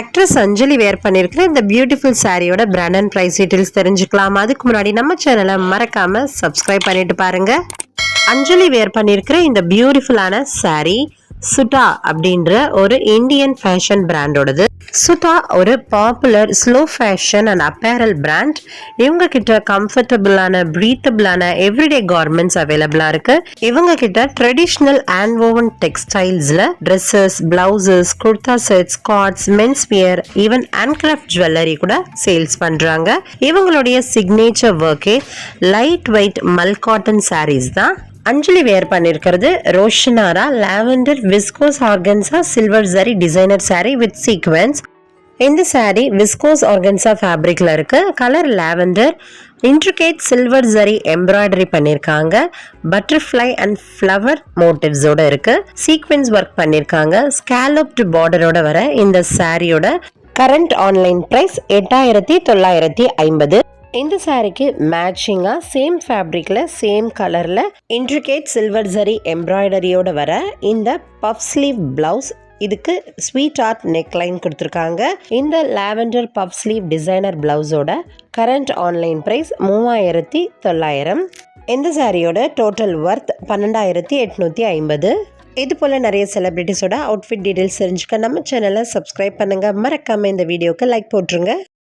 Actress அஞ்சலி வேர் பண்ணியிருக்கிற இந்த beautiful சாரியோட பிராண்ட் அண்ட் ப்ரைஸ் டீட்டெயில்ஸ் தெரிஞ்சுக்கலாம். அதுக்கு முன்னாடி நம்ம சேனலை மறக்காம சப்ஸ்கிரைப் பண்ணிட்டு பாருங்க. அஞ்சலி வேர் பண்ணியிருக்கிற இந்த பியூட்டிஃபுல்லான சாரி சுட்டா அப்படின்ற ஒரு இந்தியன் ஃபேஷன் பிராண்டோடது. சுட்டா ஒரு popular slow fashion and apparel brand. இவங்க கிட்ட கம்ஃபர்டபுளான பிரீத்தபிளான எவ்ரிடே கார்மெண்ட்ஸ் அவைலபிளா இருக்கு. இவங்க கிட்ட ட்ரெடிஷ்னல் ஹேண்ட் ஓவன் டெக்ஸ்டைல்ஸ்ல dresses, blouses, kurta sets, skirts, men's wear, even handcraft jewellery கூட சேல்ஸ் பண்றாங்க. இவங்களுடைய சிக்னேச்சர் ஒர்க்கே light weight mul cotton saris தான். அஞ்சலி வேர் பண்ணிருக்கிறது Roshanara lavender viscose organza silver zari designer sari with sequins. இந்த சாரி விஸ்கோஸ் ஆர்கன்சா ஃபேப்ரிக்ல இருக்கு. Colour lavender. Intricate silver zari embroidery பண்ணிருக்காங்க. பட்டர்ஃப்ளை அண்ட் ஃப்ளவர் மோட்டிவ்ஸோட இருக்கு. சீக்வென்ஸ் ஒர்க் பண்ணிருக்காங்க. ஸ்கேலப்டு பார்டரோட வர இந்த சாரியோட கரண்ட் ஆன்லைன் பிரைஸ் 8950. இந்த சாரிக்கு மேட்சிங்கா சேம் ஃபேப்ரிக்ல சேம் கலர்ல இன்ட்ரிகேட் சில்வர் ஜரி எம்ப்ராய்டரியோட வர இந்த பஃப் ஸ்லீவ் பிளவுஸ். இதுக்கு ஸ்வீட் ஆர்ட் நெக்லைன் கொடுத்துருக்காங்க. இந்த லாவெண்டர் பஃப் ஸ்லீவ் டிசைனர் பிளவுஸோட கரண்ட் ஆன்லைன் பிரைஸ் 3900. இந்த சாரியோட டோட்டல் ஒர்த் 12850. இது போல நிறைய செலிபிரிட்டிஸோட அவுட்ஃபிட் டீடைல்ஸ் தெரிஞ்சுக்க நம்ம சேனலை சப்ஸ்கிரைப் பண்ணுங்க. மறக்காம இந்த வீடியோக்கு லைக் போட்டுருங்க.